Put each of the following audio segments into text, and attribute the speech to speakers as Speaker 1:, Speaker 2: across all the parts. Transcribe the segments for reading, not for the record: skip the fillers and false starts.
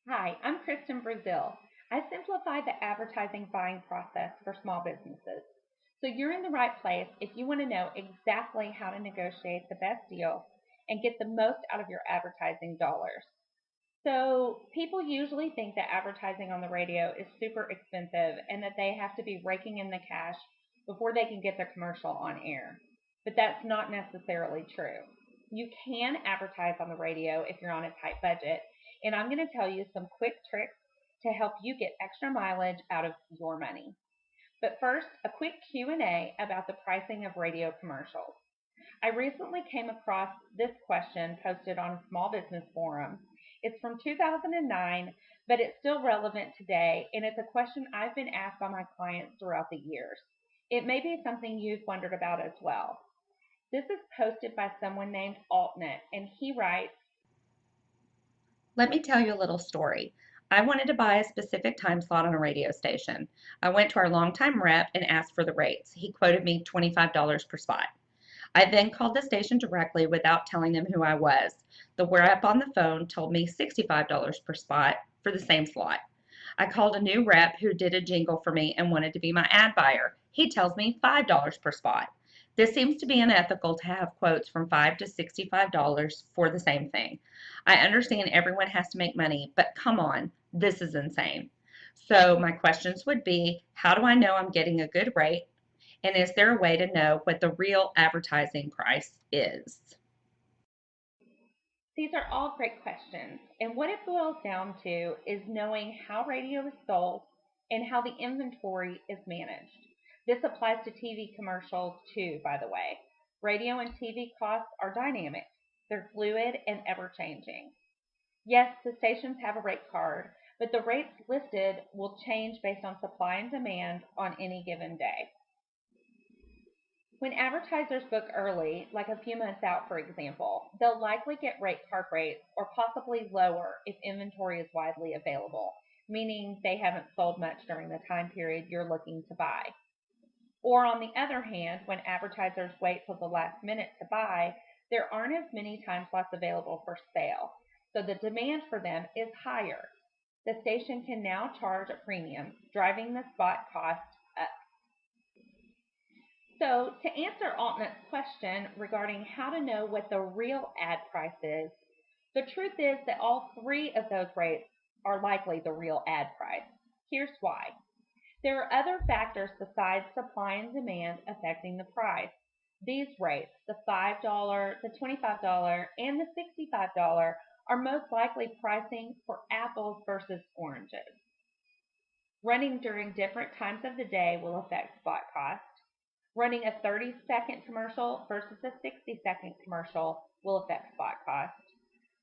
Speaker 1: Hi, I'm Kristen Brazil. I simplify the advertising buying process for small businesses. So you're in the right place if you want to know exactly how to negotiate the best deal and get the most out of your advertising dollars. So people usually think that advertising on the radio is super expensive and that they have to be raking in the cash before they can get their commercial on air. But that's not necessarily true. You can advertise on the radio if you're on a tight budget, and I'm going to tell you some quick tricks to help you get extra mileage out of your money. But first, a quick Q&A about the pricing of radio commercials. I recently came across this question posted on a small business forum. It's from 2009, but it's still relevant today, and it's a question I've been asked by my clients throughout the years. It may be something you've wondered about as well. This is posted by someone named Altnet, and he writes,
Speaker 2: Let me tell you a little story. I wanted to buy a specific time slot on a radio station. I went to our longtime rep and asked for the rates. He quoted me $25 per spot. I then called the station directly without telling them who I was. The rep on the phone told me $65 per spot for the same slot. I called a new rep who did a jingle for me and wanted to be my ad buyer. He tells me $5 per spot. This seems to be unethical to have quotes from $5 to $65 for the same thing. I understand everyone has to make money, but come on, this is insane. So, my questions would be, how do I know I'm getting a good rate? And is there a way to know what the real advertising price is?
Speaker 1: these are all great questions, and what it boils down to is knowing how radio is sold and how the inventory is managed. This applies to TV commercials too, by the way. Radio and TV costs are dynamic, they're fluid and ever changing. Yes, the stations have a rate card, but the rates listed will change based on supply and demand on any given day. When advertisers book early, like a few months out for example, they'll likely get rate card rates or possibly lower if inventory is widely available, meaning they haven't sold much during the time period you're looking to buy. Or on the other hand, when advertisers wait till the last minute to buy, there aren't as many time slots available for sale, so the demand for them is higher. The station can now charge a premium, driving the spot cost up. So, to answer Altnut's question regarding how to know what the real ad price is, the truth is that all three of those rates are likely the real ad price. Here's why. There are other factors besides supply and demand affecting the price. These rates, the $5, the $25, and the $65, are most likely pricing for apples versus oranges. Running during different times of the day will affect spot cost. Running a 30-second commercial versus a 60-second commercial will affect spot cost.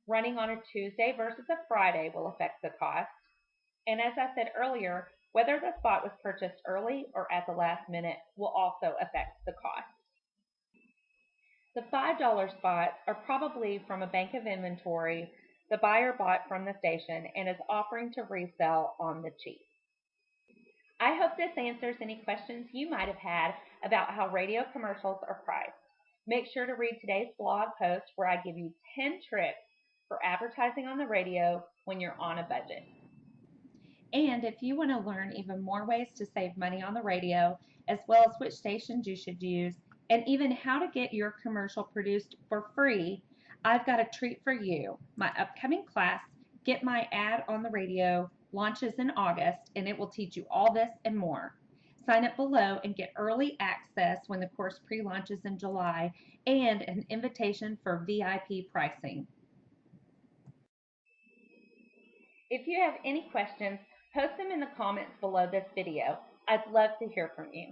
Speaker 1: Running on a Tuesday versus a Friday will affect the cost. And as I said earlier, whether the spot was purchased early or at the last minute will also affect the cost. The $5 spots are probably from a bank of inventory the buyer bought from the station and is offering to resell on the cheap. I hope this answers any questions you might have had about how radio commercials are priced. Make sure to read today's blog post where I give you 10 tricks for advertising on the radio when you're on a budget.
Speaker 2: And if you want to learn even more ways to save money on the radio, as well as which stations you should use, and even how to get your commercial produced for free, I've got a treat for you. My upcoming class, Get My Ad on the Radio, launches in August, and it will teach you all this and more. Sign up below and get early access when the course pre launches in July and an invitation for VIP pricing.
Speaker 1: If you have any questions, post them in the comments below this video. I'd love to hear from you.